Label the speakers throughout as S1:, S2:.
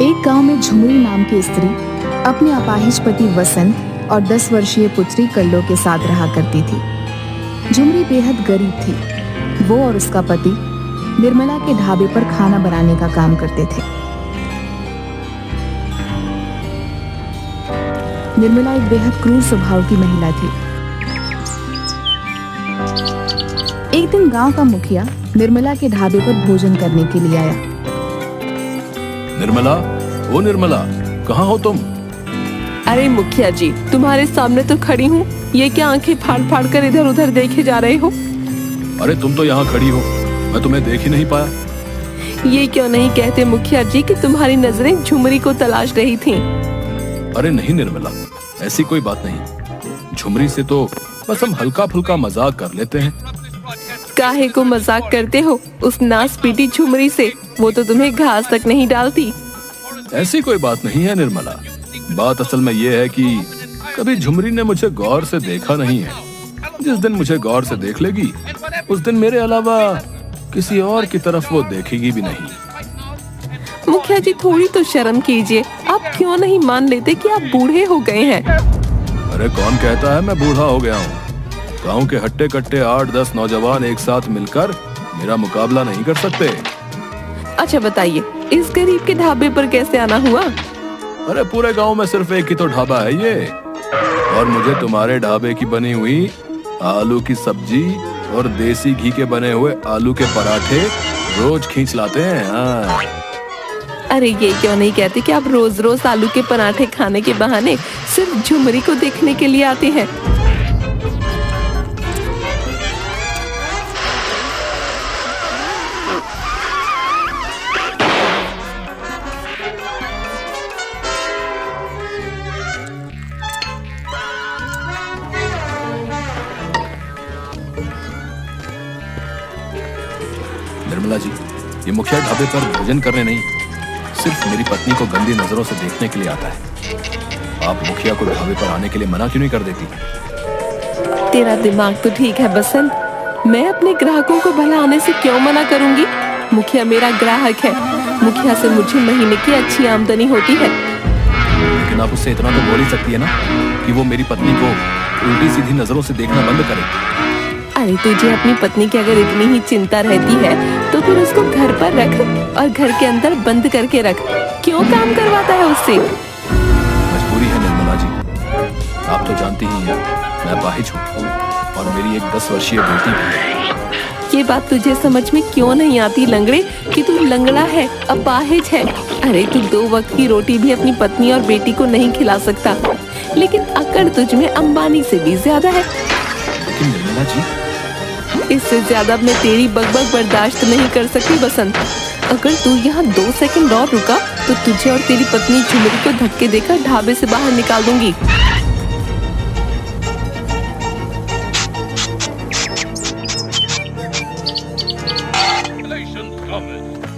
S1: एक गांव में झुमरी नाम की स्त्री अपने अपाहिज पति वसंत और 10 वर्षीय पुत्री कल्लो के साथ रहा करती थी। झुमरी बेहद गरीब थी। वो और उसका पति निर्मला के ढाबे पर खाना बनाने का काम करते थे। निर्मला एक बेहद क्रूर स्वभाव की महिला थी। एक दिन गांव का मुखिया निर्मला के ढाबे पर भोजन करने के लिए आया।
S2: निर्मला, ओ निर्मला, कहाँ हो तुम?
S3: अरे मुखिया जी, तुम्हारे सामने तो खड़ी हूँ। ये क्या आंखें फाड़ फाड़ कर इधर उधर देखे जा रहे हो?
S2: अरे तुम तो यहाँ खड़ी हो, मैं तुम्हें देख ही नहीं पाया।
S3: ये क्यों नहीं कहते मुखिया जी कि तुम्हारी नजरें झुमरी को तलाश रही थीं?
S2: अरे नहीं निर्मला, ऐसी कोई बात नहीं। झुमरी से तो बस हम हल्का फुल्का मजाक कर लेते हैं।
S3: काहे को मजाक करते हो उस नास पीटी झुमरी से? वो तो तुम्हें घास तक नहीं डालती।
S2: ऐसी कोई बात नहीं है निर्मला। बात असल में ये है कि कभी झुमरी ने मुझे गौर से देखा नहीं है। जिस दिन मुझे गौर से देख लेगी, उस दिन मेरे अलावा किसी और की तरफ वो देखेगी भी नहीं।
S3: मुखिया जी, थोड़ी तो शर्म कीजिए। आप क्यों नहीं मान लेते कि आप बूढ़े हो गए हैं?
S2: अरे कौन कहता है मैं बूढ़ा हो गया हूँ? गाँव के हट्टे कट्टे 8-10 नौजवान एक साथ मिलकर मेरा मुकाबला नहीं कर सकते।
S3: अच्छा बताइए, इस गरीब के ढाबे पर कैसे आना हुआ?
S2: अरे पूरे गांव में सिर्फ एक ही तो ढाबा है ये, और मुझे तुम्हारे ढाबे की बनी हुई आलू की सब्जी और देसी घी के बने हुए आलू के पराठे रोज खींच लाते हैं। हाँ।
S3: अरे ये क्यों नहीं कहते कि आप रोज रोज आलू के पराठे खाने के बहाने सिर्फ झुमरी को देखने के लिए आते हैं?
S2: निर्मला जी, ये मुखिया ढाबे पर भोजन करने नहीं, सिर्फ मेरी पत्नी को गंदी नजरों से देखने के लिए आता है। आप मुखिया को ढाबे पर आने के लिए मना क्यों नहीं कर देती?
S3: तेरा दिमाग तो ठीक है बसंत। मैं अपने ग्राहकों को भला आने से क्यों मना करूंगी? मुखिया मेरा ग्राहक है। मुखिया से मुझे महीने की अच्छी आमदनी होती है।
S2: लेकिन आप उससे इतना तो बोल ही सकती है ना कि वो मेरी पत्नी को उल्टी सीधी नजरों से देखना बंद करे।
S3: अरे तुझे अपनी पत्नी की अगर इतनी ही चिंता रहती है तो फिर उसको घर पर रख और घर के अंदर बंद करके रख। क्यों काम करवाता है उससे?
S2: मजबूरी है निर्मला जी, आप तो जानती ही हैं मैं अपाहिज हूँ और मेरी एक 10 वर्षीय बेटी भी है।
S3: ये बात तुझे समझ में क्यों नहीं आती लंगड़े कि तू लंगड़ा है, अपाहिज है? अरे तू 2 वक्त की रोटी भी अपनी पत्नी और बेटी को नहीं खिला सकता, लेकिन अकड़ तुझ में अंबानी से भी ज्यादा है।
S2: लेकिन निर्मला जी,
S3: इससे ज्यादा मैं तेरी बकबक बर्दाश्त नहीं कर सकती बसंत। अगर तू यहाँ 2 सेकंड और रुका तो तुझे और तेरी पत्नी झुमरी को धक्के देकर ढाबे से बाहर निकाल दूंगी।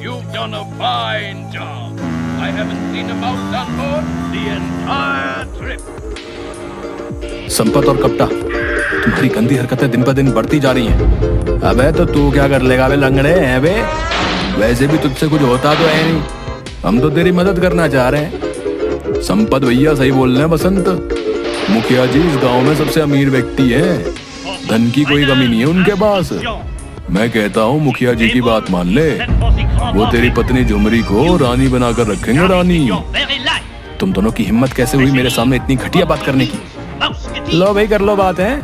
S4: You've done a fine job. I haven't seen a mouse on board the entire trip.
S2: Sampat और कपटा, तुम्हारी गंदी हरकतें दिन ब दिन बढ़ती जा रही हैं। अबे तो तू क्या कर लेगा बे लंगड़े हैं बे? वैसे भी तुझसे कुछ होता तो है नहीं, हम तो तेरी मदद करना चाह रहे हैं। संपत भैया सही बोल रहे हैं बसंत। मुखिया जी इस गांव में सबसे अमीर व्यक्ति है, धन की कोई कमी नहीं है उनके पास। मैं कहता हूँ मुखिया जी की बात मान ले, वो तेरी पत्नी झुमरी को रानी बनाकर रखेंगे। रानी, तुम दोनों की हिम्मत कैसे हुई मेरे सामने इतनी घटिया बात करने की? लो भाई कर लो बात है।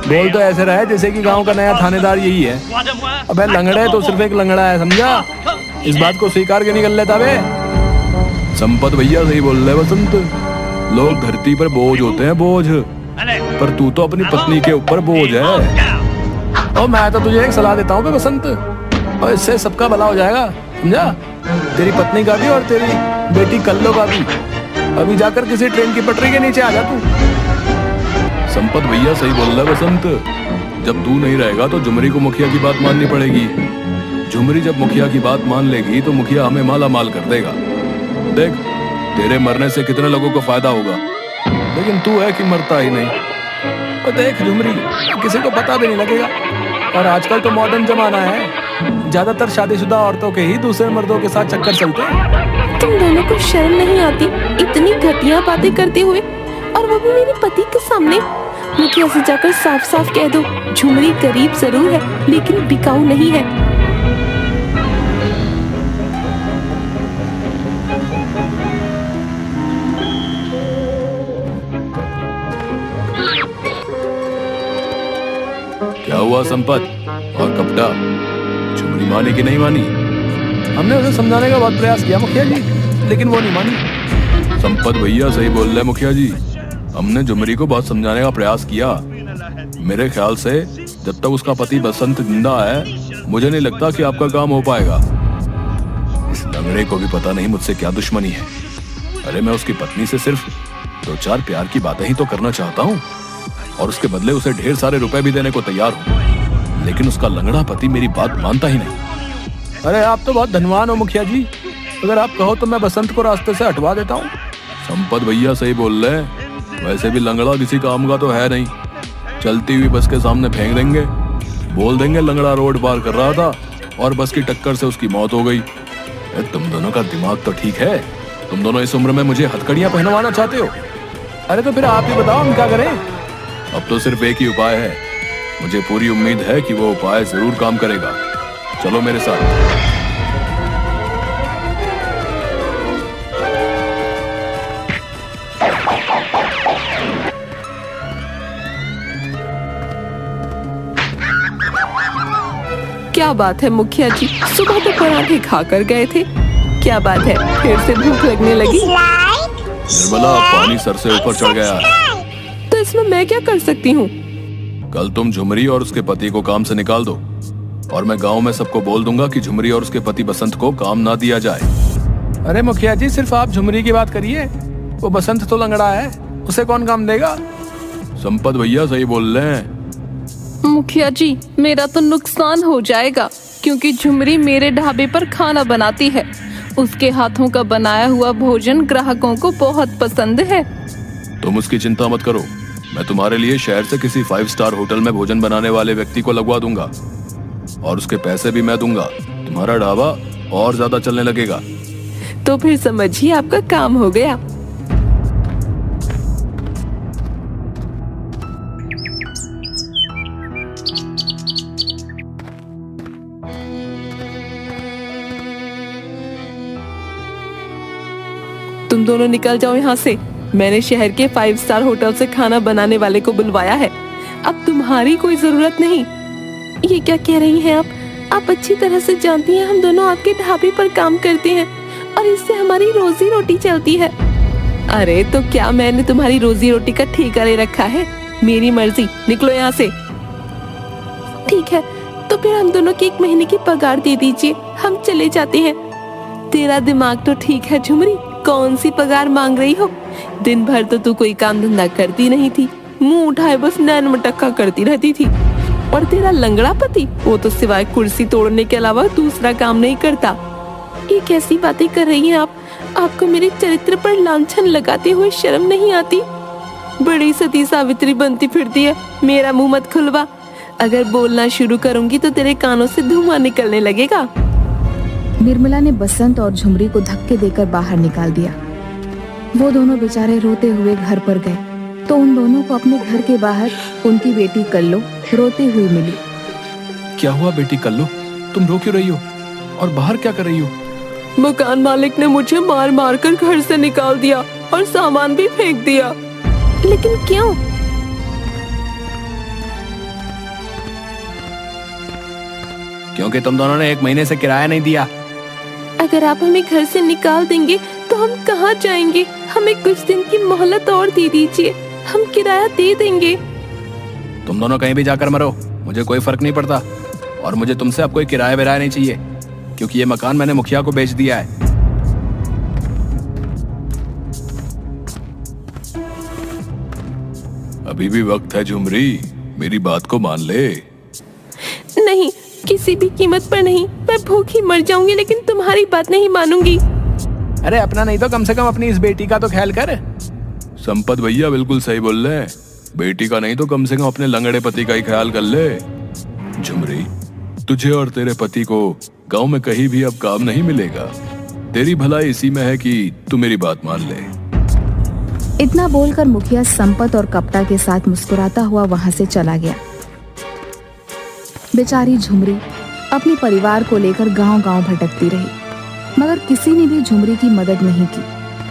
S2: बोल तो ऐसे रहा है जैसे कि गांव का नया थानेदार यही है। अबे लंगड़ा है तो सिर्फ एक लंगड़ा है, समझा? इस बात को स्वीकार क्यों नहीं कर लेता बे? संपत भैया सही बोल रहे बसंत। लोग धरती पर बोझ होते हैं, बोझ, पर तू तो अपनी पत्नी के ऊपर बोझ है। और मैं तो तुझे एक सलाह देता हूँ बसंत, और इससे सबका भला हो जाएगा, समझा? तेरी पत्नी का भी और तेरी बेटी कल्लो का भी। अभी जाकर किसी ट्रेन की पटरी के नीचे आ जा तू। संपत भैया सही बोल रहा है बसंत। जब तू नहीं रहेगा तो झुमरी को मुखिया की बात माननी पड़ेगी। झुमरी जब मुखिया की बात मान लेगी तो मुखिया हमें माला माल कर देगा। देख, तेरे मरने से कितने लोगों को फायदा होगा, लेकिन तू है कि मरता ही नहीं। और देख झुमरी, किसी को पता भी नहीं लगेगा। और आजकल तो मॉडर्न जमाना है, ज्यादातर शादीशुदा औरतों के ही दूसरे मर्दों के साथ चक्कर चलते हैं।
S3: तुम दोनों को शर्म नहीं आती इतनी घटिया बातें करते हुए, और वो भी मेरे पति के सामने। मुखिया से जाकर साफ साफ कह दो, झुमरी गरीब जरूर है लेकिन बिकाऊ नहीं है।
S2: क्या हुआ संपत और कपटा, झुमरी मानी कि नहीं मानी? हमने उसे समझाने का बहुत प्रयास किया मुखिया जी, लेकिन वो नहीं मानी। संपत भैया सही बोल रहे मुखिया जी, हमने झुमरी को बहुत समझाने का प्रयास किया। मेरे ख्याल से जब तक उसका पति बसंत जिंदा है, मुझे नहीं लगता कि आपका काम हो पाएगा। इस लंगड़े को भी पता नहीं मुझसे क्या दुश्मनी है। अरे मैं उसकी पत्नी से सिर्फ 2-4 प्यार की बातें ही तो करना चाहता हूँ, और उसके बदले उसे ढेर सारे रुपए भी देने को तैयार हूँ, लेकिन उसका लंगड़ा पति मेरी बात मानता ही नहीं। अरे आप तो बहुत धनवान हो मुखिया जी, अगर आप कहो तो मैं बसंत को रास्ते से हटवा देता हूँ। संपत भैया सही बोल रहे हैं, वैसे भी लंगड़ा किसी काम का तो है नहीं। चलती हुई बस के सामने फेंक देंगे, बोल देंगे लंगड़ा रोड पार कर रहा था और बस की टक्कर से उसकी मौत हो गई। तुम दोनों का दिमाग तो ठीक है, तुम दोनों इस उम्र में मुझे हथकड़ियां पहनवाना चाहते हो। अरे तो फिर आप ही बताओ हम क्या करें? अब तो सिर्फ एक ही उपाय है, मुझे पूरी उम्मीद है कि वो उपाय जरूर काम करेगा। चलो मेरे साथ।
S3: क्या बात है मुखिया जी, सुबह तो पराठे खाकर गए थे, क्या बात है फिर से भूख लगने लगी?
S2: निर्मला, पानी सर से ऊपर चढ़ गया है।
S3: तो इसमें मैं क्या कर सकती हूँ?
S2: कल तुम झुमरी और उसके पति को काम से निकाल दो, और मैं गांव में सबको बोल दूंगा कि झुमरी और उसके पति बसंत को काम ना दिया जाए। अरे मुखिया जी, सिर्फ आप झुमरी की बात करिए, वो बसंत तो लंगड़ा है, उसे कौन काम देगा? संपत भैया सही बोल रहे हैं।
S3: मुखिया जी, मेरा तो नुकसान हो जाएगा, क्योंकि झुमरी मेरे ढाबे पर खाना बनाती है। उसके हाथों का बनाया हुआ भोजन ग्राहकों को बहुत पसंद है।
S2: तुम उसकी चिंता मत करो, मैं तुम्हारे लिए शहर से किसी 5 स्टार होटल में भोजन बनाने वाले व्यक्ति को लगवा दूंगा, और उसके पैसे भी मैं दूंगा। तुम्हारा ढाबा और ज्यादा चलने लगेगा।
S3: तो फिर समझिए आपका काम हो गया। तुम दोनों निकल जाओ यहाँ से, मैंने शहर के 5 स्टार होटल से खाना बनाने वाले को बुलवाया है, अब तुम्हारी कोई जरूरत नहीं। ये क्या कह रही हैं आप अच्छी तरह से जानती हैं हम दोनों आपके ढाबे पर काम करते हैं और इससे हमारी रोजी रोटी चलती है। अरे तो क्या मैंने तुम्हारी रोजी रोटी का ठेका ले रखा है? मेरी मर्जी, निकलो यहाँ से। ठीक है, तो फिर हम दोनों की 1 महीने की पगार दे दीजिए, हम चले जाते हैं। तेरा दिमाग तो ठीक है झुमरी, कौन सी पगार मांग रही हो? दिन भर तो तू कोई काम धंधा करती नहीं थी, मुंह उठाए बस नैन मटक्का करती रहती थी। और तेरा लंगड़ा पति, वो तो सिवाय कुर्सी तोड़ने के अलावा दूसरा काम नहीं करता। ये कैसी बातें कर रही हैं आप? आपको मेरे चरित्र पर लांछन लगाते हुए शर्म नहीं आती? बड़ी सती सावित्री बनती फिरती है, मेरा मुंह मत खुलवा। अगर बोलना शुरू करूंगी तो तेरे कानों से धुआं निकलने लगेगा।
S1: निर्मला ने बसंत और झुमरी को धक्के देकर बाहर निकाल दिया। वो दोनों बेचारे रोते हुए घर पर गए तो उन दोनों को अपने घर के बाहर उनकी बेटी कल्लो रोती हुई मिली।
S2: क्या हुआ बेटी कल्लो, तुम रो क्यों रही हो और बाहर क्या कर रही हो?
S3: मकान मालिक ने मुझे मार मार कर घर से निकाल दिया और सामान भी फेंक दिया। लेकिन क्यों?
S2: क्योंकि तुम दोनों ने 1 महीने से किराया नहीं दिया।
S3: अगर आप हमें घर से निकाल देंगे तो हम कहाँ जाएंगे? हमें कुछ दिन की मोहलत और दे दीजिए, हम किराया दे देंगे।
S2: तुम दोनों कहीं भी जाकर मरो, मुझे कोई फर्क नहीं पड़ता, और मुझे तुमसे अब कोई किराया विराया नहीं चाहिए, क्योंकि ये मकान मैंने मुखिया को बेच दिया है। अभी भी वक्त है झुमरी, मेरी बात को मान ले।
S3: नहीं, किसी भी कीमत पर नहीं, मैं भूखी मर जाऊंगी लेकिन तुम्हारी बात नहीं मानूंगी।
S2: अरे अपना नहीं तो कम से कम अपनी इस बेटी का तो ख्याल कर। संपत भैया बिल्कुल सही बोल रहे हैं, बेटी का नहीं तो कम से कम अपने लंगड़े पति का ही ख्याल कर ले। झुमरी, तुझे और तेरे पति को गांव में कहीं भी अब काम नहीं मिलेगा। तेरी भलाई इसी में है कि तू मेरी बात मान ले।
S1: इतना बोलकर मुखिया संपत और कपटा के साथ मुस्कुराता हुआ वहां से चला गया। बेचारी झुमरी अपने परिवार को लेकर गांव-गांव भटकती रही, मगर किसी ने भी झुमरी की मदद नहीं की।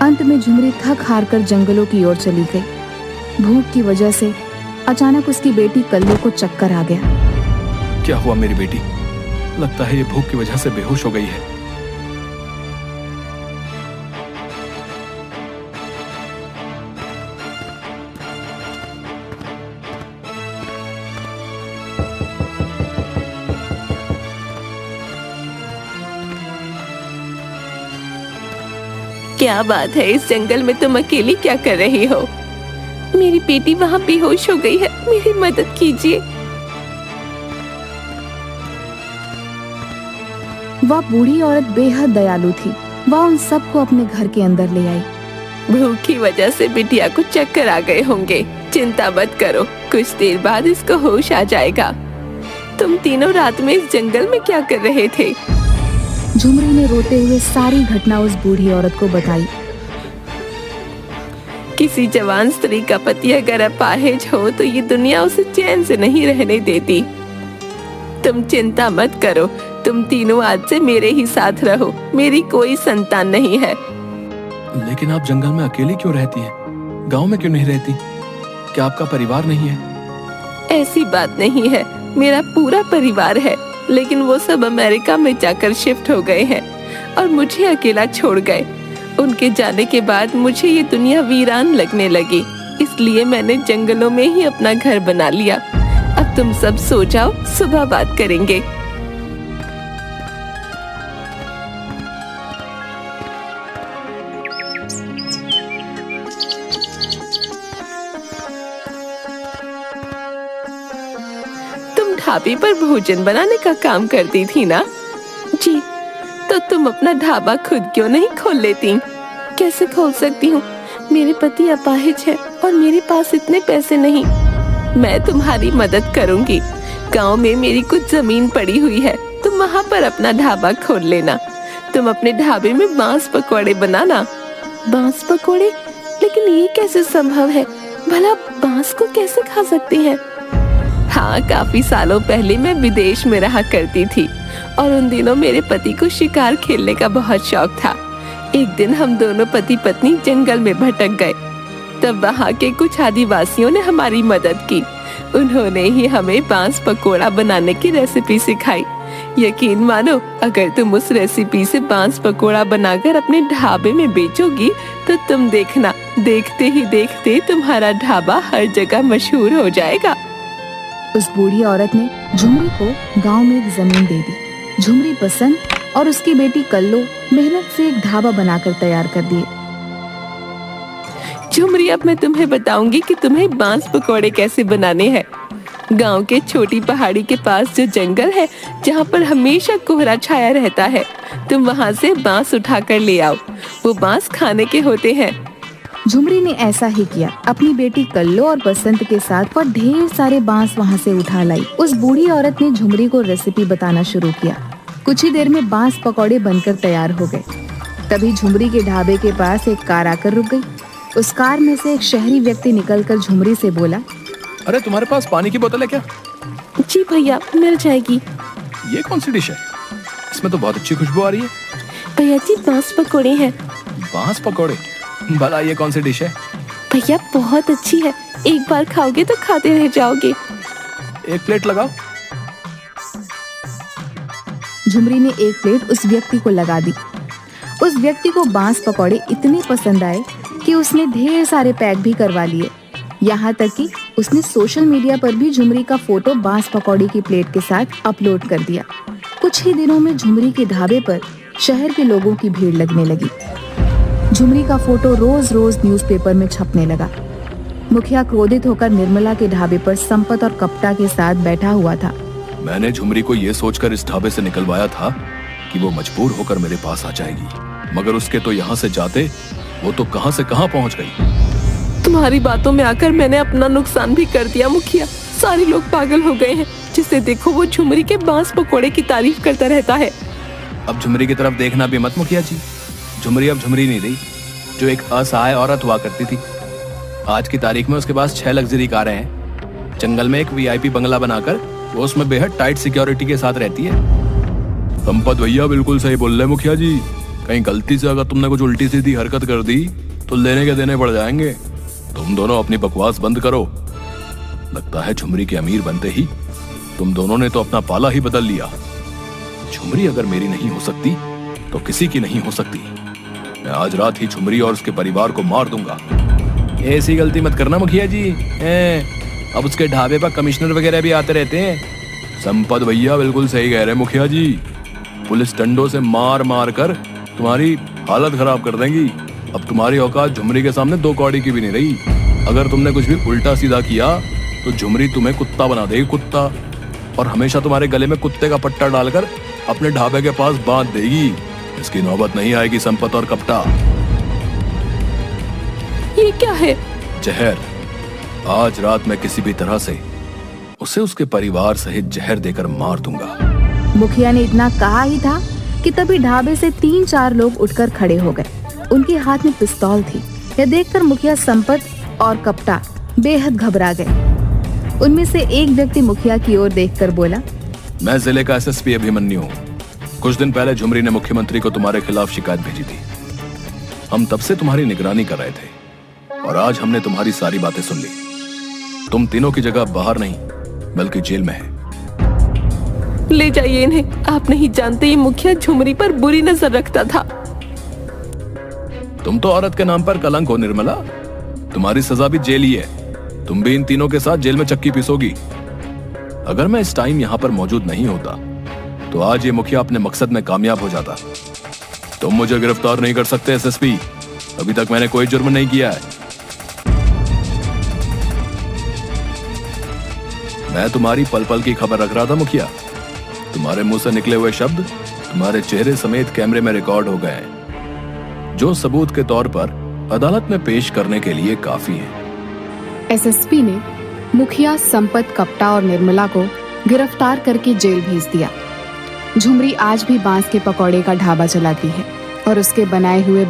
S1: अंत में झुमरी थक हार कर जंगलों की ओर चली गई। भूख की वजह से अचानक उसकी बेटी कल्लू को चक्कर आ गया।
S2: क्या हुआ मेरी बेटी? लगता है ये भूख की वजह से बेहोश हो गई है।
S3: क्या बात है, इस जंगल में तुम अकेली क्या कर रही हो? मेरी बेटी वहाँ बेहोश हो गई है, मेरी मदद कीजिए।
S1: वह बूढ़ी औरत बेहद दयालु थी। वह उन सबको अपने घर के अंदर ले आई।
S3: भूख की वजह से बिटिया को चक्कर आ गए होंगे, चिंता मत करो, कुछ देर बाद इसको होश आ जाएगा। तुम तीनों रात में इस जंगल में क्या कर रहे थे?
S1: झुमरी ने रोते हुए सारी घटना उस बूढ़ी औरत को बताई।
S3: किसी जवान स्त्री का पति अगर अपाहिज हो तो ये दुनिया उसे चैन से नहीं रहने देती। तुम चिंता मत करो, तुम तीनों आज से मेरे ही साथ रहो। मेरी कोई संतान नहीं है।
S2: लेकिन आप जंगल में अकेली क्यों रहती हैं? गांव में क्यों नहीं रहती? क्या आपका परिवार नहीं है?
S3: ऐसी बात नहीं है, मेरा पूरा परिवार है, लेकिन वो सब अमेरिका में जाकर शिफ्ट हो गए हैं और मुझे अकेला छोड़ गए। उनके जाने के बाद मुझे ये दुनिया वीरान लगने लगी, इसलिए मैंने जंगलों में ही अपना घर बना लिया। अब तुम सब सो जाओ, सुबह बात करेंगे। तुम ढाबे पर भोजन बनाने का काम करती थी ना? जी, तो तुम अपना ढाबा खुद क्यों नहीं खोल लेती? कैसे खोल सकती हूँ? मेरे पति अपाहिज है और मेरे पास इतने पैसे नहीं। मैं तुम्हारी मदद करूँगी। गांव में मेरी कुछ जमीन पड़ी हुई है, तुम वहाँ पर अपना ढाबा खोल लेना। तुम अपने ढाबे में बांस पकौड़े बनाना। बांस पकौड़े? लेकिन ये कैसे संभव है? भला बांस को कैसे खा सकते हैं? हाँ, काफी सालों पहले मैं विदेश में रहा करती थी और उन दिनों मेरे पति को शिकार खेलने का बहुत शौक था। एक दिन हम दोनों पति पत्नी जंगल में भटक गए। तब वहाँ के कुछ आदिवासियों ने हमारी मदद की। उन्होंने ही हमें बांस पकोड़ा बनाने की रेसिपी सिखाई। यकीन मानो, अगर तुम उस रेसिपी से बांस पकोड़ा बनाकर अपने ढाबे में बेचोगी तो तुम देखना, देखते ही देखते तुम्हारा ढाबा हर जगह मशहूर हो जाएगा।
S1: उस बूढ़ी औरत ने झुमरी को गांव में एक जमीन दे दी। झुमरी बसंत और उसकी बेटी कल्लो मेहनत से एक ढाबा बनाकर तैयार कर दिए।
S3: झुमरी, अब मैं तुम्हें बताऊंगी कि तुम्हें बांस पकौड़े कैसे बनाने हैं। गांव के छोटी पहाड़ी के पास जो जंगल है, जहाँ पर हमेशा कोहरा छाया रहता है, तुम वहाँ से बांस उठाकर ले आओ। वो बांस खाने के होते हैं।
S1: झुमरी ने ऐसा ही किया। अपनी बेटी कल्लो और बसंत के साथ वह ढेर सारे बांस वहाँ से उठा लाई। उस बूढ़ी औरत ने झुमरी को रेसिपी बताना शुरू किया। कुछ ही देर में बांस पकौड़े बनकर तैयार हो गए। तभी झुमरी के ढाबे के पास एक कार आकर रुक गई। उस कार में से एक शहरी व्यक्ति निकलकर झुमरी से बोला,
S2: अरे तुम्हारे पास पानी की बोतल है क्या?
S3: जी भैया, मिल जाएगी।
S2: ये कौन सी डिश है? इसमें तो बहुत अच्छी खुशबू आ रही है।
S3: भैया जी, बांस पकौड़े हैं।
S2: बांस पकौड़े? भला ये कौन सी डिश है?
S3: भैया, बहुत अच्छी है, एक बार खाओगे तो खाते रह जाओगे।
S2: एक प्लेट लगाओ।
S1: झुमरी ने एक प्लेट उस व्यक्ति को लगा दी। उस व्यक्ति को बांस पकौड़े इतने पसंद आए कि उसने ढेर सारे पैक भी करवा लिए। यहाँ तक कि उसने सोशल मीडिया पर भी झुमरी का फोटो बांस पकौड़े की प्लेट के साथ अपलोड कर दिया। कुछ ही दिनों में झुमरी के ढाबे पर शहर के लोगों की भीड़ लगने लगी। झुमरी का फोटो रोज रोज न्यूज़पेपर में छपने लगा। मुखिया क्रोधित होकर निर्मला के ढाबे पर संपत और कपटा के साथ बैठा हुआ था।
S2: मैंने झुमरी को ये सोचकर इस ढाबे से निकलवाया था कि वो मजबूर होकर मेरे पास आ जाएगी, मगर उसके तो यहाँ से जाते वो तो कहाँ से कहाँ पहुँच गई।
S3: तुम्हारी बातों में आकर मैंने अपना नुकसान भी कर दिया मुखिया। सारे लोग पागल हो गए हैं। जिसे देखो वो झुमरी के बांस पकोड़े की तारीफ करता रहता है।
S2: अब झुमरी की तरफ देखना भी मत मुखिया जी। झुमरी अब झुमरी नहीं रही, जो एक असहाय औरत हुआ करती थी। आज की तारीख में उसके पास 6 लग्जरी कारें हैं। जंगल में एक वीआईपी बंगला बनाकर वो उसमें बेहद टाइट सिक्योरिटी के साथ रहती है। संपत भैया बिल्कुल सही बोल रहे मुखिया जी। कहीं गलती से अगर तुमने कुछ उल्टी सीधी हरकत कर दी तो लेने के देने पड़ जाएंगे। तुम दोनों अपनी बकवास बंद करो। लगता है झुमरी के अमीर बनते ही तुम दोनों ने तो अपना पाला ही बदल लिया। झुमरी अगर मेरी नहीं हो सकती तो किसी की नहीं हो सकती। मैं आज रात ही झुमरी और उसके परिवार को मार दूंगा। ऐसी गलती मत करना मुखिया जी। अब उसके ढाबे पर कमिश्नर वगैरह भी आते रहते हैं। संपत भैया बिल्कुल सही कह रहे हैं मुखिया जी। पुलिस डंडों से मार मार कर तुम्हारी हालत खराब कर देंगी। अब तुम्हारी औकात झुमरी के सामने 2 कौड़ी की भी नहीं रही। अगर तुमने कुछ भी उल्टा सीधा किया तो झुमरी तुम्हें कुत्ता बना देगी, कुत्ता। और हमेशा तुम्हारे गले में कुत्ते का पट्टा डालकर अपने ढाबे के पास बांध देगी। इसकी नौबत नहीं आएगी संपत और कपटा।
S3: ये क्या है?
S2: जहर। आज रात मैं किसी भी तरह से उसे उसके परिवार सहित जहर देकर मार दूंगा।
S1: मुखिया ने इतना कहा ही था कि तभी ढाबे से 3-4 लोग उठकर खड़े हो गए। उनके हाथ में पिस्तौल थी। यह देखकर मुखिया संपत और कपटा बेहद घबरा गए। उनमें से एक व्यक्ति मुखिया की ओर देखकर बोला,
S2: मैं जिले का एसएसपी अभिमन्यु हूँ। कुछ दिन पहले झुमरी ने मुख्यमंत्री को तुम्हारे खिलाफ शिकायत भेजी थी। हम तब से तुम्हारी निगरानी कर रहे थे और आज हमने तुम्हारी सारी बातें सुन ली। तुम तीनों की जगह बाहर नहीं बल्कि जेल में है।
S3: ले जाइए इन्हें। आप नहीं जानते ये मुखिया झुमरी पर बुरी नजर रखता था।
S2: तुम तो औरत के नाम पर कलंक हो निर्मला। तुम्हारी सजा भी जेल ही है। तुम भी इन तीनों के साथ जेल में चक्की पीसोगी। अगर मैं इस टाइम यहाँ पर मौजूद नहीं होता तो आज ये मुखिया अपने मकसद में कामयाब हो जाता। तुम मुझे गिरफ्तार नहीं कर सकते एसएसपी। अभी तक मैंने कोई जुर्म नहीं किया है। मैं तुम्हारी पल पल की खबर रख रहा था मुखिया। तुम्हारे मुंह से निकले हुए शब्द तुम्हारे चेहरे समेत कैमरे में रिकॉर्ड हो गए हैं, जो सबूत के तौर पर अदालत में पेश करने के लिए काफी है।
S1: एसएसपी ने मुखिया, संपत, कपटा और निर्मला को गिरफ्तार करके जेल भेज दिया। झुमरी आज भी बांस के पकौड़े का ढाबा चलाती है और उसके बनाए हुए